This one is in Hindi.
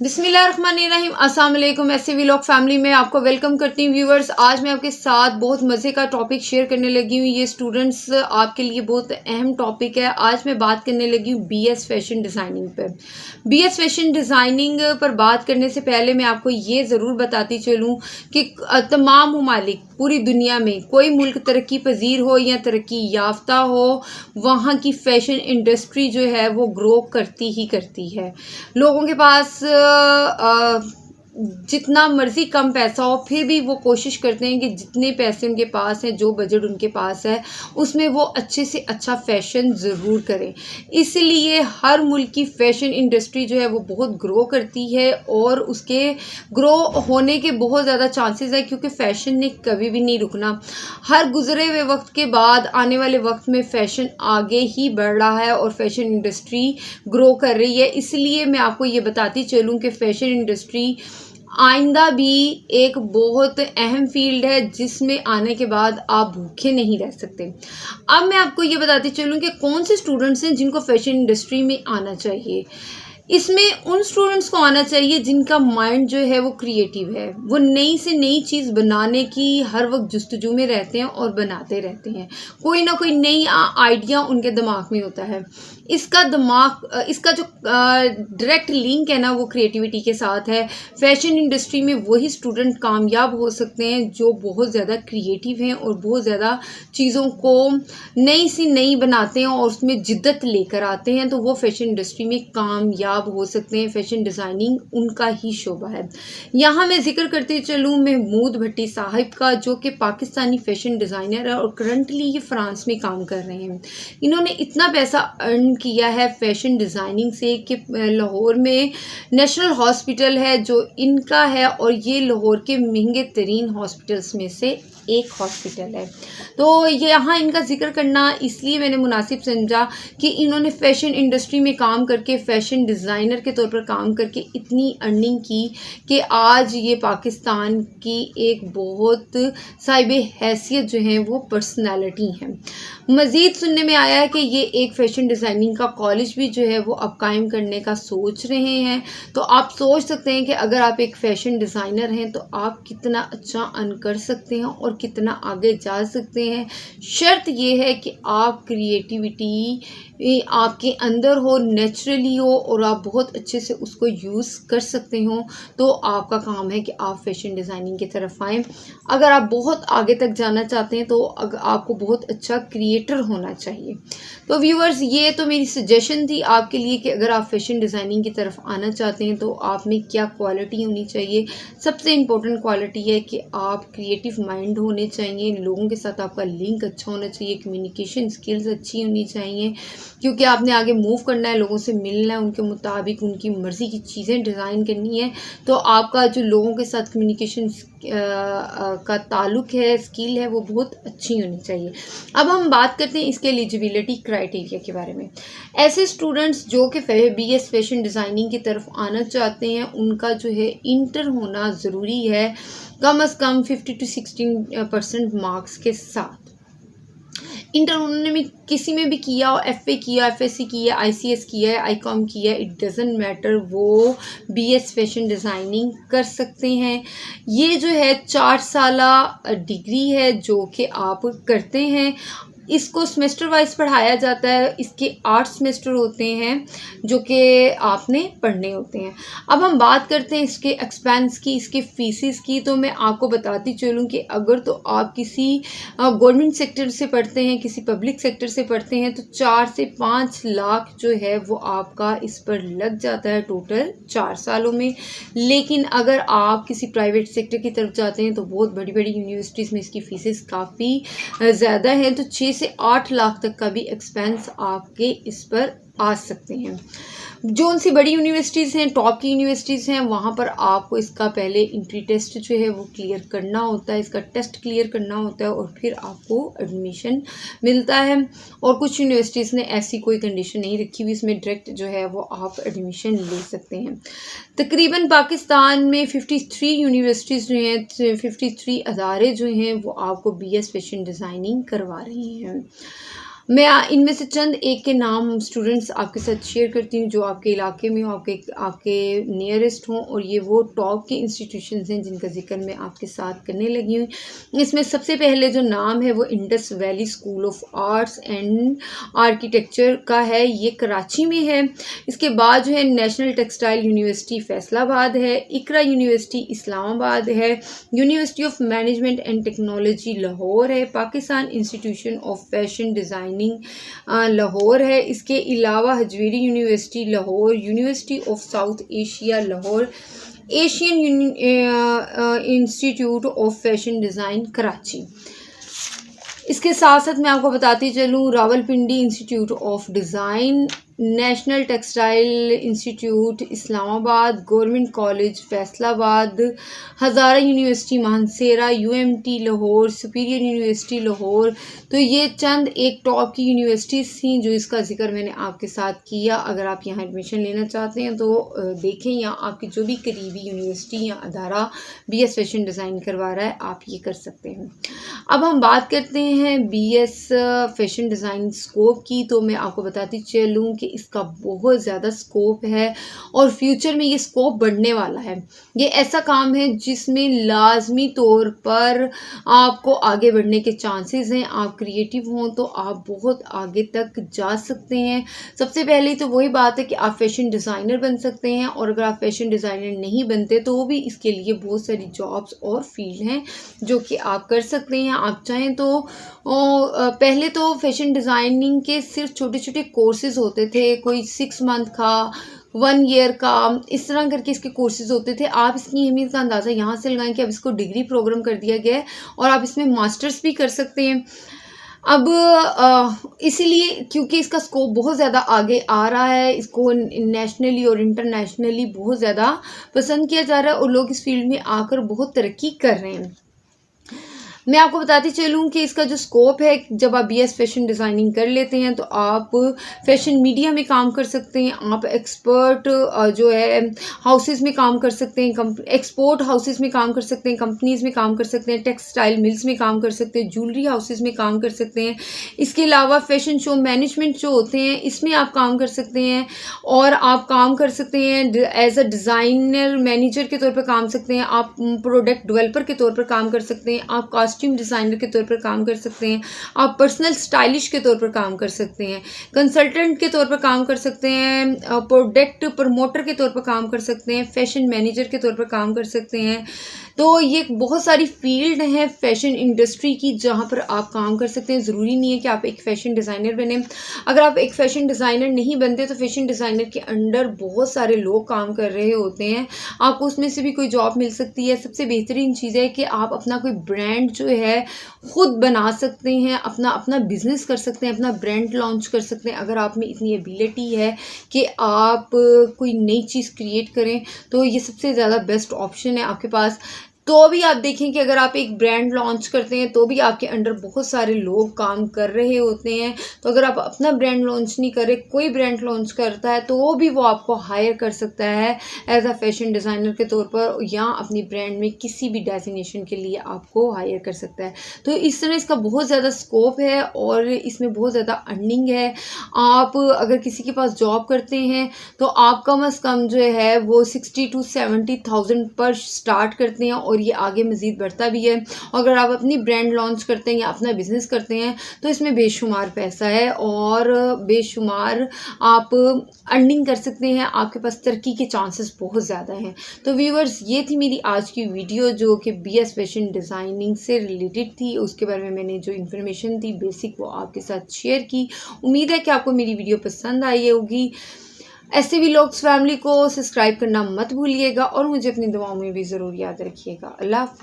बिस्मिल्लाहिर्रहमानिर्रहीम। अस्सलाम वालेकुम। ऐसे व्लॉग फैमिली में आपको वेलकम करती हूँ। व्यूवर्स, आज मैं आपके साथ बहुत मज़े का टॉपिक शेयर करने लगी हूँ। ये स्टूडेंट्स आपके लिए बहुत अहम टॉपिक है। आज मैं बात करने लगी हूँ बीएस फैशन डिज़ाइनिंग पर। बीएस फैशन डिज़ाइनिंग पर बात करने से पहले मैं आपको ये ज़रूर बताती चलूँ कि तमाम ममालिक पूरी दुनिया में कोई मुल्क तरक्की पजीर हो या तरक्की याफ्ता हो, वहाँ की फ़ैशन इंडस्ट्री जो है वो ग्रो करती ही करती है। लोगों के पास जितना मर्जी कम पैसा हो, फिर भी वो कोशिश करते हैं कि जितने पैसे उनके पास हैं, जो बजट उनके पास है, उसमें वो अच्छे से अच्छा फ़ैशन ज़रूर करें। इसलिए हर मुल्क की फ़ैशन इंडस्ट्री जो है वो बहुत ग्रो करती है और उसके ग्रो होने के बहुत ज़्यादा चांसेस है, क्योंकि फ़ैशन ने कभी भी नहीं रुकना। हर गुजरे हुए वक्त के बाद आने वाले वक्त में फ़ैशन आगे ही बढ़ रहा है और फ़ैशन इंडस्ट्री ग्रो कर रही है। इसलिए मैं आपको ये बताती चलूँ कि फ़ैशन इंडस्ट्री आइंदा भी एक बहुत अहम फील्ड है, जिसमें आने के बाद आप भूखे नहीं रह सकते। अब मैं आपको ये बताती चलूँ कि कौन से स्टूडेंट्स हैं जिनको फ़ैशन इंडस्ट्री में आना चाहिए। इसमें उन स्टूडेंट्स को आना चाहिए जिनका माइंड जो है वो क्रिएटिव है, वो नई से नई चीज़ बनाने की हर वक्त जुस्तजू में रहते हैं और बनाते रहते हैं। कोई ना कोई नई आइडिया उनके दिमाग में होता है। इसका जो डायरेक्ट लिंक है ना, वो क्रिएटिविटी के साथ है। फैशन इंडस्ट्री में वही स्टूडेंट कामयाब हो सकते हैं जो बहुत ज़्यादा क्रिएटिव हैं और बहुत ज़्यादा चीज़ों को नई सी नई बनाते हैं और उसमें जिद्दत लेकर आते हैं, तो वो फैशन इंडस्ट्री में कामयाब हो सकते हैं। फैशन डिज़ाइनिंग उनका ही शोबा है। यहाँ मैं जिक्र करते चलूँ महमूद भट्टी साहिब का, जो कि पाकिस्तानी फ़ैशन डिज़ाइनर है और करंटली ये फ्रांस में काम कर रहे हैं। इन्होंने इतना पैसा अर्न किया है फ़ैशन डिज़ाइनिंग से कि लाहौर में नेशनल हॉस्पिटल है जो इनका है, और ये लाहौर के महंगे तरीन हॉस्पिटल्स में से एक हॉस्पिटल है। तो यहाँ इनका जिक्र करना इसलिए मैंने मुनासिब समझा कि इन्होंने फ़ैशन इंडस्ट्री में काम करके, फ़ैशन डिज़ाइनर के तौर पर काम करके इतनी अर्निंग की कि आज ये पाकिस्तान की एक बहुत साहिब हैसियत जो हैं वो पर्सनालिटी हैं। मज़ीद सुनने में आया है कि ये एक फ़ैशन डिज़ाइनिंग का कॉलेज भी जो है वो अब कायम करने का सोच रहे हैं। तो आप सोच सकते हैं कि अगर आप एक फ़ैशन डिज़ाइनर हैं तो आप कितना अच्छा अर्न कर सकते हैं और कितना आगे जा सकते हैं। शर्त ये है कि आप क्रिएटिविटी आपके अंदर हो, नेचुरली हो और आप बहुत अच्छे से उसको यूज़ कर सकते हो, तो आपका काम है कि आप फ़ैशन डिज़ाइनिंग की तरफ आएँ। अगर आप बहुत आगे तक जाना चाहते हैं तो आपको बहुत अच्छा क्रिएटर होना चाहिए। तो व्यूअर्स, ये तो मेरी सजेशन थी आपके लिए कि अगर आप फ़ैशन डिज़ाइनिंग की तरफ आना चाहते हैं तो आप में क्या क्वालिटी होनी चाहिए। सबसे इम्पोर्टेंट क्वालिटी है कि आप क्रिएटिव माइंड होने चाहिए, लोगों के साथ आपका लिंक अच्छा होना चाहिए, कम्युनिकेशन स्किल्स अच्छी होनी चाहिए, क्योंकि आपने आगे मूव करना है, लोगों से मिलना है, उनके मुताबिक उनकी मर्ज़ी की चीज़ें डिज़ाइन करनी है। तो आपका जो लोगों के साथ कम्युनिकेशन का ताल्लुक है, स्किल है, वो बहुत अच्छी होनी चाहिए। अब हम बात करते हैं इसके एलिजिबिलिटी क्राइटेरिया के बारे में। ऐसे स्टूडेंट्स जो कि बीएस फैशन डिज़ाइनिंग की तरफ आना चाहते हैं, उनका जो है इंटर होना ज़रूरी है, कम से कम 50 to 60% मार्क्स के साथ। इंटर उन्होंने में किसी में भी किया हो, एफए किया, एफएससी किया, आईसीएस किया है, आईकॉम किया है, इट डजेंट मैटर, वो बीएस फैशन डिज़ाइनिंग कर सकते हैं। ये जो है 4 साला डिग्री है जो कि आप करते हैं। इसको सेमेस्टर वाइज पढ़ाया जाता है। इसके 8 सेमेस्टर होते हैं जो कि आपने पढ़ने होते हैं। अब हम बात करते हैं इसके एक्सपेंस की, इसके फीसिस की। तो मैं आपको बताती चलूँ कि अगर तो आप किसी गवर्नमेंट सेक्टर से पढ़ते हैं, किसी पब्लिक सेक्टर से पढ़ते हैं, तो 4 से 5 लाख जो है वो आपका इस पर लग जाता है टोटल 4 सालों में। लेकिन अगर आप किसी प्राइवेट सेक्टर की तरफ जाते हैं तो बहुत बड़ी बड़ी यूनिवर्सिटीज़ में इसकी फीसेस काफ़ी ज़्यादा हैं, तो 6 से 8 लाख तक का भी एक्सपेंस आपके इस पर आ सकते हैं। जो उनसी बड़ी यूनिवर्सिटीज़ हैं, टॉप की यूनिवर्सिटीज़ हैं, वहाँ पर आपको इसका पहले एंट्री टेस्ट जो है वो क्लियर करना होता है, इसका टेस्ट क्लियर करना होता है और फिर आपको एडमिशन मिलता है। और कुछ यूनिवर्सिटीज़ ने ऐसी कोई कंडीशन नहीं रखी हुई, इसमें डायरेक्ट जो है वो आप एडमिशन ले सकते हैं। तकरीबन पाकिस्तान में 53 यूनिवर्सिटीज़ जो हैं, 53 अदारे जो हैं वो आपको बीएस फैशन डिज़ाइनिंग करवा रही हैं। मैं इनमें से चंद एक के नाम स्टूडेंट्स आपके साथ शेयर करती हूँ जो आपके इलाके में हो, आपके नियरेस्ट हों, और ये वो टॉप के इंस्टीट्यूशंस हैं जिनका जिक्र मैं आपके साथ करने लगी हूँ। इसमें सबसे पहले जो नाम है वो Indus valley school of arts and architecture का है, ये कराची में है। इसके बाद जो है नेशनल टेक्सटाइल यूनिवर्सिटी फैसलाबाद है, इकरा यूनिवर्सिटी इस्लामाबाद है, University of Management and Technology Lahore है, Pakistan Institution of Fashion Designing Lahore है। इसके अलावा Hajvery University Lahore, University of South Asia Lahore, Asian Institute of Fashion Design Karachi. इसके साथ साथ मैं आपको बताती चलूँ Rawalpindi Institute of Design, National Textile Institute Islamabad, Government College Faisalabad, Hazara University Mansehra, UMT Lahore, Superior University Lahore. तो ये चंद एक टॉप की यूनिवर्सिटीज़ थी जो इसका जिक्र मैंने आपके साथ किया। अगर आप यहाँ एडमिशन लेना चाहते हैं तो देखें, या आपकी जो भी करीबी यूनिवर्सिटी या अदारा बीएस फैशन डिज़ाइन करवा रहा है आप ये कर सकते हैं। अब हम बात करते हैं बीएस फैशन डिज़ाइन स्कोप की। तो मैं आपको बताती चलूँ कि इसका बहुत ज़्यादा स्कोप है और फ्यूचर में ये स्कोप बढ़ने वाला है। ये ऐसा काम है जिसमें लाजमी तौर पर आपको आगे बढ़ने के चांसेस हैं। आप क्रिएटिव हों तो आप बहुत आगे तक जा सकते हैं। सबसे पहले तो वही बात है कि आप फैशन डिज़ाइनर बन सकते हैं, और अगर आप फैशन डिज़ाइनर नहीं बनते तो भी इसके लिए बहुत सारी जॉब्स और फील्ड हैं जो कि आप कर सकते हैं। आप चाहें तो पहले तो फैशन डिज़ाइनिंग के सिर्फ छोटे छोटे कोर्सेज़ होते थे, कोई 6 मंथ का, 1 ईयर का, इस तरह करके इसके कोर्सेज़ होते थे। आप इसकी अहमियत का अंदाज़ा यहाँ से लगाएं कि अब इसको डिग्री प्रोग्राम कर दिया गया है और आप इसमें मास्टर्स भी कर सकते हैं। अब इसीलिए क्योंकि इसका स्कोप बहुत ज़्यादा आगे आ रहा है, इसको नेशनली और इंटरनेशनली बहुत ज़्यादा पसंद किया जा रहा है और लोग इस फील्ड में आकर बहुत तरक्की कर रहे हैं। मैं आपको बताती चलूँ कि इसका जो स्कोप है, जब आप बीएस फैशन डिज़ाइनिंग कर लेते हैं तो आप फैशन मीडिया में काम कर सकते हैं, आप एक्सपर्ट जो है हाउसेस में काम कर सकते हैं, एक्सपोर्ट हाउसेस में काम कर सकते हैं, कंपनीज़ में काम कर सकते हैं, टेक्सटाइल मिल्स में काम कर सकते हैं, ज्वेलरी हाउसेस में काम कर सकते हैं। इसके अलावा फैशन शो मैनेजमेंट जो होते हैं इसमें आप काम कर सकते हैं, और आप काम कर सकते हैं एज अ डिज़ाइनर मैनेजर के तौर पर काम सकते हैं, आप प्रोडक्ट डेवलपर के तौर पर काम कर सकते हैं, आप कॉस्ट्यूम डिज़ाइनर के तौर पर काम कर सकते हैं, आप पर्सनल स्टाइलिश के तौर पर काम कर सकते हैं, कंसल्टेंट के तौर पर काम कर सकते हैं, प्रोडक्ट प्रमोटर के तौर पर काम कर सकते हैं, फैशन मैनेजर के तौर पर काम कर सकते हैं। तो ये बहुत सारी फील्ड हैं फैशन इंडस्ट्री की जहाँ पर आप काम कर सकते हैं। ज़रूरी नहीं है कि आप एक फ़ैशन डिज़ाइनर बने। अगर आप एक फ़ैशन डिज़ाइनर नहीं बनते तो फ़ैशन डिज़ाइनर के अंडर बहुत सारे लोग काम कर रहे होते हैं, आपको उसमें से भी कोई जॉब मिल सकती है। सबसे बेहतरीन चीज़ है कि आप अपना कोई ब्रांड जो है ख़ुद बना सकते हैं, अपना बिज़नेस कर सकते हैं, अपना ब्रांड लॉन्च कर सकते हैं। अगर आप में इतनी एबिलिटी है कि आप कोई नई चीज़ क्रिएट करें तो ये सबसे ज़्यादा बेस्ट ऑप्शन है आपके पास। तो भी आप देखें कि अगर आप एक ब्रांड लॉन्च करते हैं तो भी आपके अंडर बहुत सारे लोग काम कर रहे होते हैं। तो अगर आप अपना ब्रांड लॉन्च नहीं कर रहे, कोई ब्रांड लॉन्च करता है तो भी वो आपको हायर कर सकता है एज अ फैशन डिज़ाइनर के तौर पर, या अपनी ब्रांड में किसी भी डेजिग्नेशन के लिए आपको हायर कर सकता है। तो इस तरह इसका बहुत ज़्यादा स्कोप है और इसमें बहुत ज़्यादा अर्निंग है। आप अगर किसी के पास जॉब करते हैं तो आप कम अज़ कम जो है वो 60 to 70,000 पर स्टार्ट करते हैं और ये आगे मज़ीद बढ़ता भी है। अगर आप अपनी ब्रांड लॉन्च करते हैं या अपना बिज़नेस करते हैं तो इसमें बेशुमार पैसा है और बेशुमार आप अर्निंग कर सकते हैं, आपके पास तरक्की के चांसेस बहुत ज़्यादा हैं। तो व्यूअर्स, ये थी मेरी आज की वीडियो जो कि बीएस फैशन डिज़ाइनिंग से रिलेटेड थी। उसके बारे में मैंने जो इन्फॉर्मेशन थी बेसिक वो आपके साथ शेयर की। उम्मीद है कि आपको मेरी वीडियो पसंद आई होगी। ऐसे व्लॉग्स फैमिली को सब्सक्राइब करना मत भूलिएगा और मुझे अपनी दुआओं में भी ज़रूर याद रखिएगा। अल्लाह हाफ़िज़।